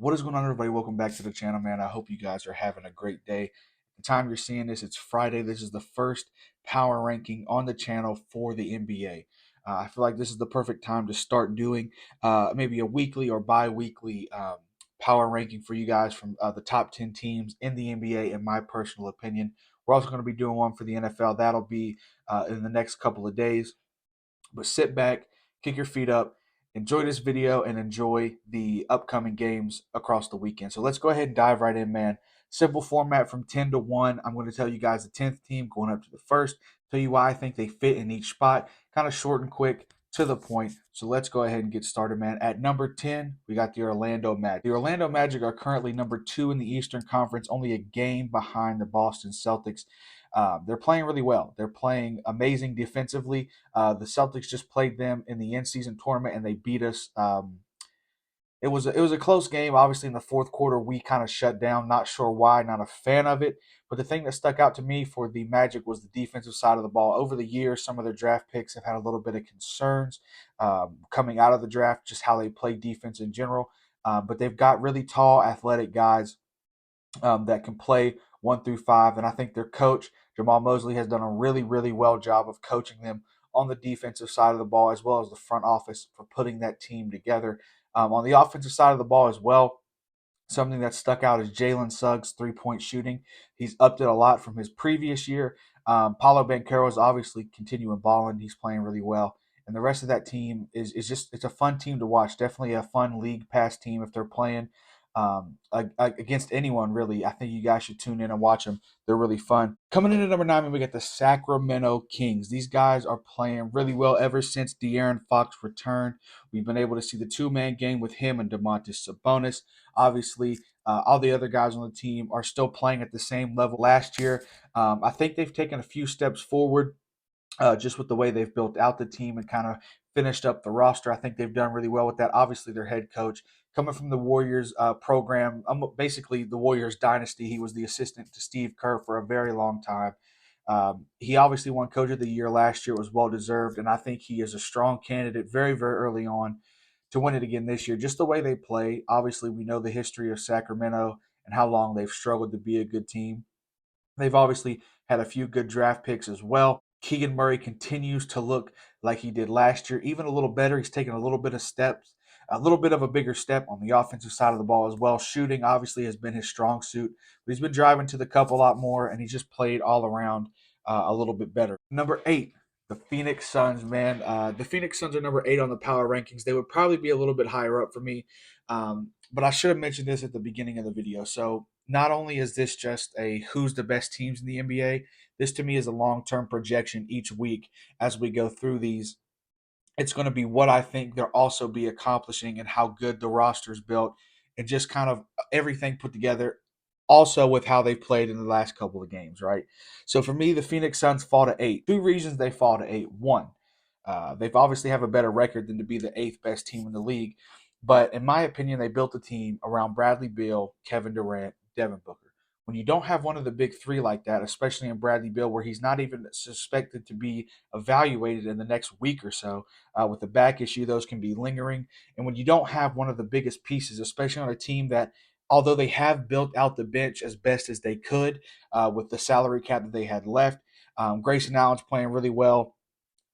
What is going on, everybody? Welcome back to the channel, man. I hope you guys are having a great day. The time you're seeing this, it's Friday. This is the first power ranking on the channel for the NBA. I feel like this is the perfect time to start doing maybe a weekly or bi-weekly power ranking for you guys from the top 10 teams in the NBA, in my personal opinion. We're also going to be doing one for the NFL. That'll be in the next couple of days. But sit back, kick your feet up, enjoy this video, and enjoy the upcoming games across the weekend. So let's go ahead and dive right in, man. Simple format from 10 to 1. I'm going to tell you guys the 10th team going up to the first, tell you why I think they fit in each spot. Kind of short and quick, to the point. So let's go ahead and get started, man. At number 10, we got the Orlando Magic. The Orlando Magic are currently number 2 in the Eastern Conference, only a game behind the Boston Celtics. They're playing really well. They're playing amazing defensively. The Celtics just played them in the in-season tournament, and they beat us. It was a close game. Obviously, in the fourth quarter, we kind of shut down. Not sure why. Not a fan of it. But the thing that stuck out to me for the Magic was the defensive side of the ball. Over the years, some of their draft picks have had a little bit of concerns coming out of the draft, just how they play defense in general. But they've got really tall, athletic guys that can play 1 through 5. And I think their coach, Jamal Mosley, has done a really, really well job of coaching them on the defensive side of the ball, as well as the front office for putting that team together. On the offensive side of the ball as well, something that stuck out is Jalen Suggs' three-point shooting. He's upped it a lot from his previous year. Paulo Banchero is obviously continuing balling. He's playing really well. And the rest of that team is just, it's a fun team to watch. Definitely a fun league pass team if they're playing against anyone, really. I think you guys should tune in and watch them. They're really fun. Coming in at number 9, we got the Sacramento Kings. These guys are playing really well ever since De'Aaron Fox returned. We've been able to see the two-man game with him and Domantas Sabonis. Obviously, all the other guys on the team are still playing at the same level last year. I think they've taken a few steps forward just with the way they've built out the team and kind of finished up the roster. I think they've done really well with that. Obviously, their head coach coming from the Warriors program, basically the Warriors dynasty. He was the assistant to Steve Kerr for a very long time. He obviously won Coach of the Year last year. It was well deserved, and I think he is a strong candidate very, very early on to win it again this year. Just the way they play. Obviously, we know the history of Sacramento and how long they've struggled to be a good team. They've obviously had a few good draft picks as well. Keegan Murray continues to look like he did last year, even a little better. He's taken a little bit of steps, a little bit of a bigger step on the offensive side of the ball as well. Shooting obviously has been his strong suit, but he's been driving to the cup a lot more, and he's just played all around a little bit better. Number 8, the Phoenix Suns, man. The Phoenix Suns are number 8 on the power rankings. They would probably be a little bit higher up for me, but I should have mentioned this at the beginning of the video. So not only is this just a who's the best teams in the NBA, this to me is a long-term projection each week as we go through these. It's going to be what I think they'll also be accomplishing and how good the roster is built and just kind of everything put together. Also, with how they've played in the last couple of games, right? So for me, the Phoenix Suns fall to 8. Two reasons they fall to 8. One, they've obviously have a better record than to be the 8th best team in the league. But in my opinion, they built a team around Bradley Beal, Kevin Durant, Devin Booker. When you don't have one of the big three like that, especially in Bradley Beal, where he's not even suspected to be evaluated in the next week or so with the back issue, those can be lingering. And when you don't have one of the biggest pieces, especially on a team that, although they have built out the bench as best as they could with the salary cap that they had left, Grayson Allen's playing really well.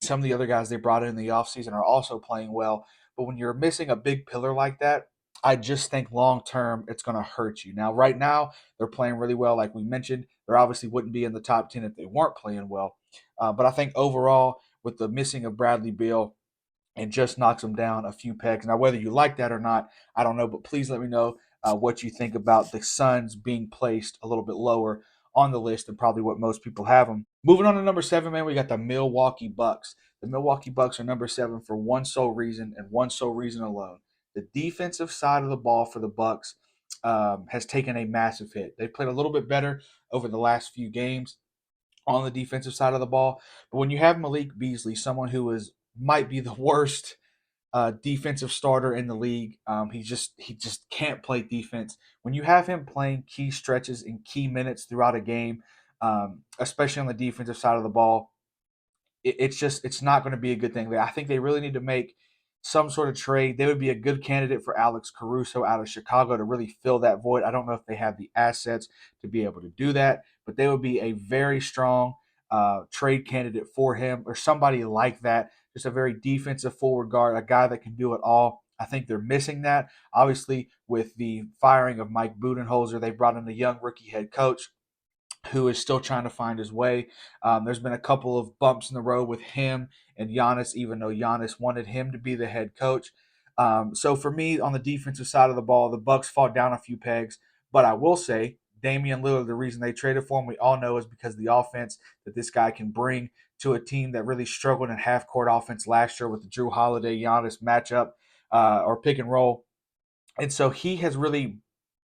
Some of the other guys they brought in the offseason are also playing well. But when you're missing a big pillar like that, I just think long term it's going to hurt you. Now, right now, they're playing really well. Like we mentioned, they obviously wouldn't be in the top 10 if they weren't playing well. But I think overall, with the missing of Bradley Beal, it just knocks them down a few pegs. Now, whether you like that or not, I don't know. But please let me know what you think about the Suns being placed a little bit lower on the list than probably what most people have them. Moving on to number 7, man, we got the Milwaukee Bucks. The Milwaukee Bucks are number 7 for one sole reason and one sole reason alone. The defensive side of the ball for the Bucks has taken a massive hit. They've played a little bit better over the last few games on the defensive side of the ball. But when you have Malik Beasley, someone who might be the worst defensive starter in the league, he just can't play defense. When you have him playing key stretches and key minutes throughout a game, especially on the defensive side of the ball, it's not going to be a good thing. I think they really need to make some sort of trade. They would be a good candidate for Alex Caruso out of Chicago to really fill that void. I don't know if they have the assets to be able to do that, but they would be a very strong trade candidate for him or somebody like that. Just a very defensive forward guard, a guy that can do it all. I think they're missing that. Obviously, with the firing of Mike Budenholzer, they brought in a young rookie head coach who is still trying to find his way. There's been a couple of bumps in the road with him and Giannis, even though Giannis wanted him to be the head coach. So for me, on the defensive side of the ball, the Bucks fall down a few pegs. But I will say, Damian Lillard, the reason they traded for him, we all know, is because of the offense that this guy can bring to a team that really struggled in half court offense last year with the Drew Holiday Giannis matchup or pick and roll. And so he has really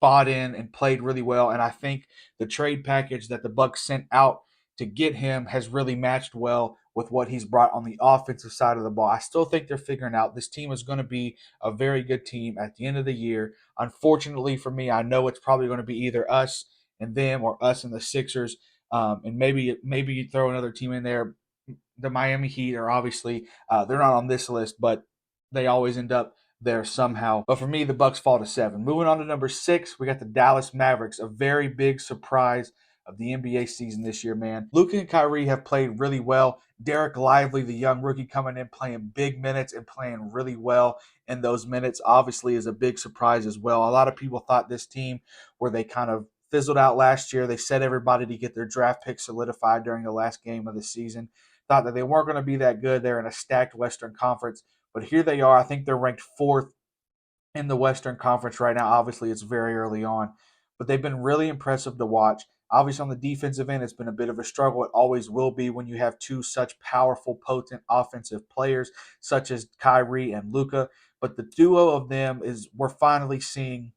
bought in and played really well. And I think the trade package that the Bucks sent out to get him has really matched well with what he's brought on the offensive side of the ball. I still think they're figuring out this team is going to be a very good team at the end of the year. Unfortunately for me, I know it's probably going to be either us and them or us and the Sixers. And maybe you throw another team in there. The Miami Heat are obviously they're not on this list, but they always end up there somehow. But for me, the Bucks fall to 7. Moving on to number 6, we got the Dallas Mavericks, a very big surprise of the NBA season this year, man. Luka and Kyrie have played really well. Derek Lively, the young rookie coming in, playing big minutes and playing really well in those minutes, obviously is a big surprise as well. A lot of people thought this team, where they kind of fizzled out last year, they set everybody to get their draft pick solidified during the last game of the season. Thought that they weren't going to be that good. They're in a stacked Western Conference. But here they are. I think they're ranked 4th in the Western Conference right now. Obviously, it's very early on, but they've been really impressive to watch. Obviously, on the defensive end, it's been a bit of a struggle. It always will be when you have two such powerful, potent offensive players such as Kyrie and Luka. But the duo of them is we're finally seeing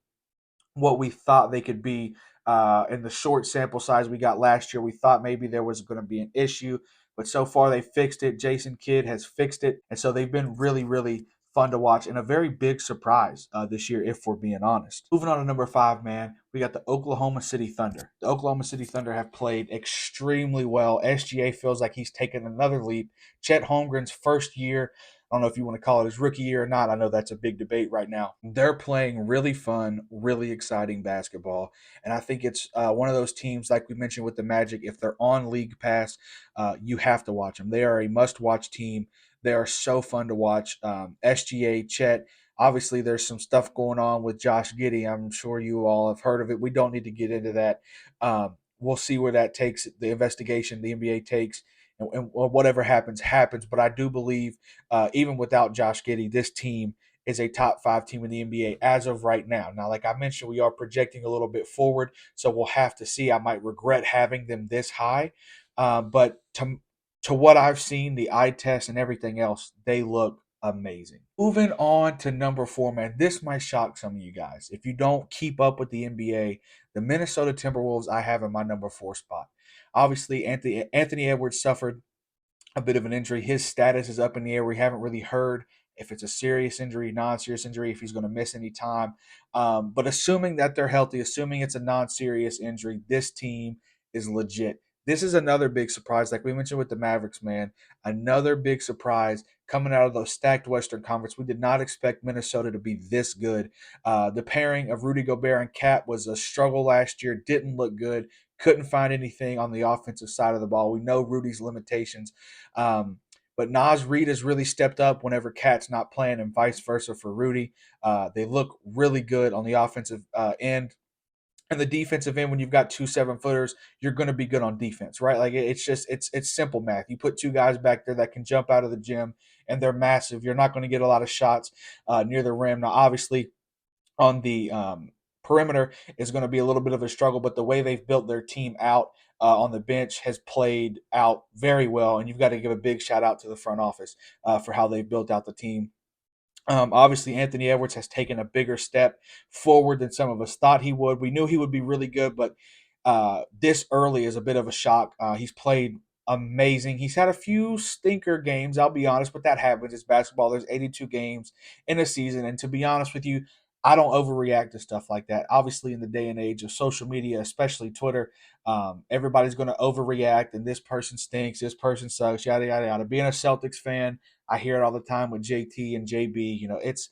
what we thought they could be in the short sample size we got last year. We thought maybe there was going to be an issue, but so far they fixed it. Jason Kidd has fixed it, and so they've been really, really fun to watch and a very big surprise this year, if we're being honest. Moving on to number 5, man, we got the Oklahoma City Thunder. The Oklahoma City Thunder have played extremely well. SGA feels like he's taken another leap. Chet Holmgren's first year, I don't know if you want to call it his rookie year or not. I know that's a big debate right now. They're playing really fun, really exciting basketball. And I think it's one of those teams, like we mentioned with the Magic, if they're on League Pass, you have to watch them. They are a must watch team. They are so fun to watch. SGA, Chet. Obviously, there's some stuff going on with Josh Giddey. I'm sure you all have heard of it. We don't need to get into that. We'll see where that takes the investigation the NBA takes and whatever happens, happens. But I do believe, even without Josh Giddey, this team is a top 5 team in the NBA as of right now. Now, like I mentioned, we are projecting a little bit forward, so we'll have to see. I might regret having them this high, but to what I've seen, the eye test and everything else, they look amazing. Moving on to number 4, man. This might shock some of you guys. If you don't keep up with the NBA, the Minnesota Timberwolves I have in my number 4 spot. Obviously, Anthony Edwards suffered a bit of an injury. His status is up in the air. We haven't really heard if it's a serious injury, non-serious injury, if he's going to miss any time. But assuming that they're healthy, assuming it's a non-serious injury, this team is legit. This is another big surprise, like we mentioned with the Mavericks, man. Another big surprise coming out of those stacked Western Conference. We did not expect Minnesota to be this good. The pairing of Rudy Gobert and Cat was a struggle last year. Didn't look good. Couldn't find anything on the offensive side of the ball. We know Rudy's limitations. But Naz Reid has really stepped up whenever Cat's not playing, and vice versa for Rudy. They look really good on the offensive end. And the defensive end, when you've got 2 7-footers, you're going to be good on defense, right? Like it's simple math. You put 2 guys back there that can jump out of the gym, and they're massive. You're not going to get a lot of shots near the rim. Now, obviously, on the perimeter is going to be a little bit of a struggle, but the way they've built their team out on the bench has played out very well, and you've got to give a big shout out to the front office for how they've built out the team. Obviously, Anthony Edwards has taken a bigger step forward than some of us thought he would. We knew he would be really good, but this early is a bit of a shock. He's played amazing. He's had a few stinker games, I'll be honest, but that happens. It's basketball. There's 82 games in a season, and to be honest with you, I don't overreact to stuff like that. Obviously, in the day and age of social media, especially Twitter, everybody's going to overreact, and this person stinks, this person sucks, yada, yada, yada. Being a Celtics fan, I hear it all the time with JT and JB. It's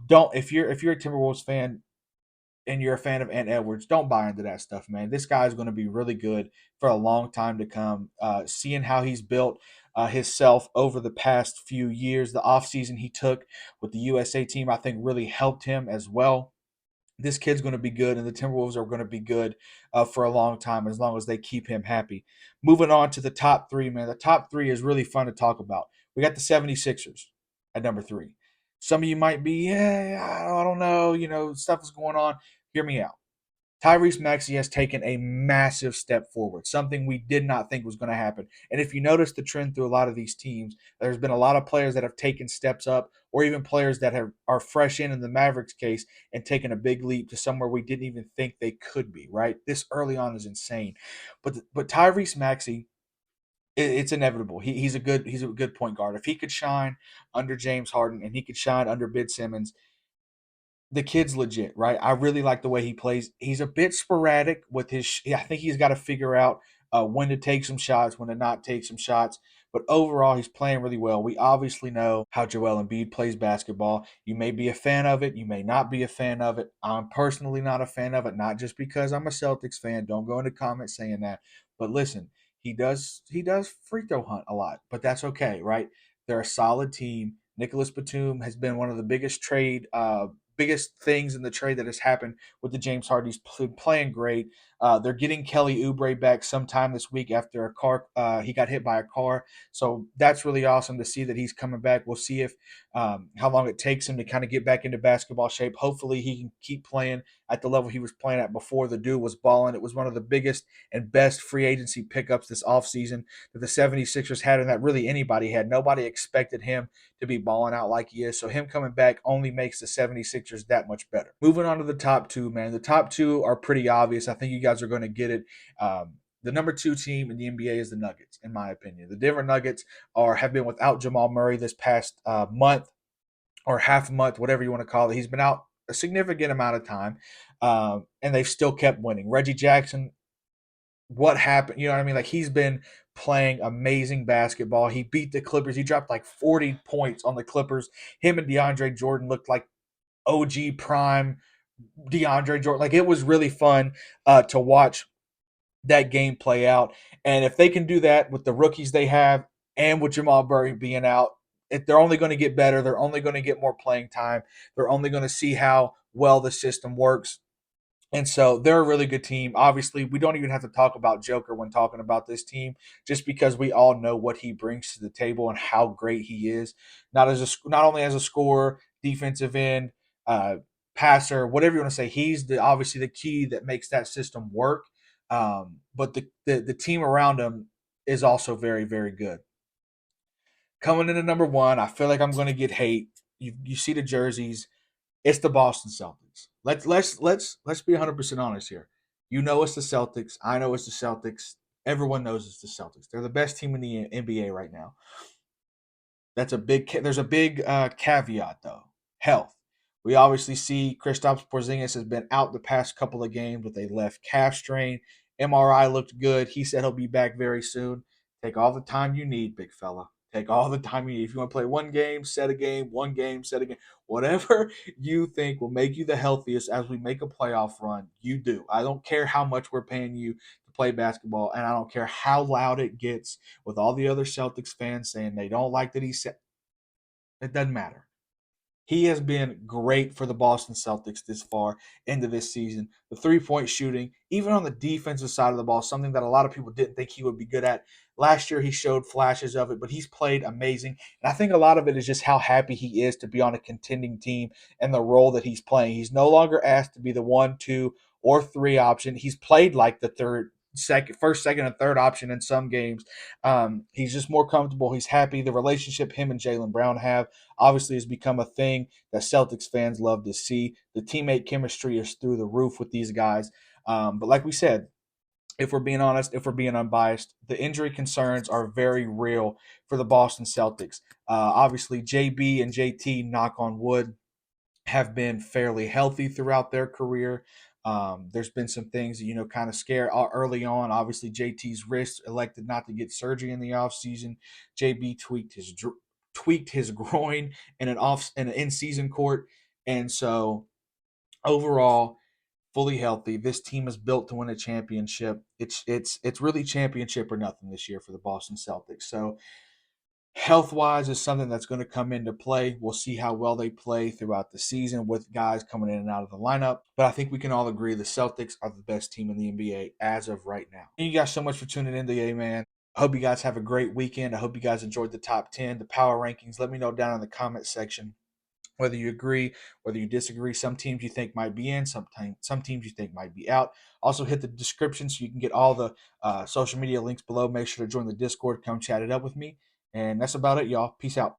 don't if you're a Timberwolves fan and you're a fan of Ant Edwards, don't buy into that stuff, man. This guy is going to be really good for a long time to come. Seeing how he's built himself over the past few years, the offseason he took with the USA team, I think really helped him as well. This kid's going to be good, and the Timberwolves are going to be good for a long time as long as they keep him happy. Moving on to the top three, man. The top three is really fun to talk about. We got the 76ers at number three. Some of you might be, yeah, I don't know, stuff is going on. Hear me out. Tyrese Maxey has taken a massive step forward, something we did not think was going to happen. And if you notice the trend through a lot of these teams, there's been a lot of players that have taken steps up, or even players that are fresh in the Mavericks case and taken a big leap to somewhere we didn't even think they could be. Right, this early on is insane. But Tyrese Maxey, it's inevitable. He's a good point guard. If he could shine under James Harden and he could shine under Ben Simmons, the kid's legit, right? I really like the way he plays. He's a bit sporadic with his. I think he's got to figure out when to take some shots, when to not take some shots. But overall, he's playing really well. We obviously know how Joel Embiid plays basketball. You may be a fan of it. You may not be a fan of it. I'm personally not a fan of it, not just because I'm a Celtics fan. Don't go into comments saying that. But listen, he does free throw hunt a lot, but that's okay, right? They're a solid team. Nicholas Batum has been one of the biggest things in the trade that has happened with the James Harden. He's playing great. They're getting Kelly Oubre back sometime this week after a car. He got hit by a car, so that's really awesome to see that he's coming back. We'll see if how long it takes him to kind of get back into basketball shape. Hopefully, he can keep playing at the level he was playing at before the dude was balling. It was one of the biggest and best free agency pickups this offseason that the 76ers had, and that really anybody had. Nobody expected him to be balling out like he is. So him coming back only makes the 76ers that much better. Moving on to the top two, man. The top two are pretty obvious. I think you guys are going to get it. The number two team in the NBA is the Nuggets, in my opinion. The Denver Nuggets have been without Jamal Murray this past month or half a month, whatever you want to call it. He's been out a significant amount of time, and they've still kept winning. Reggie Jackson, what happened? You know what I mean? Like, he's been playing amazing basketball. He beat the Clippers. He dropped like 40 points on the Clippers. Him and DeAndre Jordan looked like OG prime DeAndre Jordan. Like, it was really fun to watch that game play out. And if they can do that with the rookies they have and with Jamal Murray being out, they're only going to get better. They're only going to get more playing time. They're only going to see how well the system works. And so they're a really good team. Obviously, we don't even have to talk about Joker when talking about this team, just because we all know what he brings to the table and how great he is. Not only as a scorer, defensive end, uh, passer, whatever you want to say. He's obviously the key that makes that system work. But the team around him is also very, very good. Coming in at number one, I feel like I'm going to get hate. You see the jerseys. It's the Boston Celtics. Let's be 100% honest here. You know it's the Celtics. I know it's the Celtics. Everyone knows it's the Celtics. They're the best team in the NBA right now. There's a big caveat though. Health. We obviously see Kristaps Porzingis has been out the past couple of games with a left calf strain. MRI looked good. He said he'll be back very soon. Take all the time you need, big fella. Take all the time you need. If you want to play one game, set a game, one game, set a game. Whatever you think will make you the healthiest as we make a playoff run, you do. I don't care how much we're paying you to play basketball, and I don't care how loud it gets with all the other Celtics fans saying they don't like that he said. It doesn't matter. He has been great for the Boston Celtics this far into this season. The 3-point shooting, even on the defensive side of the ball, something that a lot of people didn't think he would be good at. Last year, he showed flashes of it, but he's played amazing. And I think a lot of it is just how happy he is to be on a contending team and the role that he's playing. He's no longer asked to be the 1, 2, or 3 option. He's played like the first, second, and third option in some games. He's just more comfortable. He's happy. The relationship him and Jaylen Brown have obviously has become a thing that Celtics fans love to see. The teammate chemistry is through the roof with these guys. But like we said, if we're being honest, if we're being unbiased, the injury concerns are very real for the Boston Celtics. Obviously, JB and JT, knock on wood, have been fairly healthy throughout their career. There's been some things that, kind of scare early on. Obviously, JT's wrist elected not to get surgery in the offseason. JB tweaked his tweaked his groin in an in-season court, and so overall fully healthy. This team is built to win a championship. It's really championship or nothing this year for the Boston Celtics. So health wise is something that's going to come into play. We'll see how well they play throughout the season with guys coming in and out of the lineup. But I think we can all agree the Celtics are the best team in the NBA as of right now. Thank you guys so much for tuning in today, man. I hope you guys have a great weekend. I hope you guys enjoyed the top 10, the power rankings. Let me know down in the comment section whether you agree, whether you disagree. Some teams you think might be in, some teams you think might be out. Also, hit the description so you can get all the social media links below. Make sure to join the Discord, come chat it up with me. And that's about it, y'all. Peace out.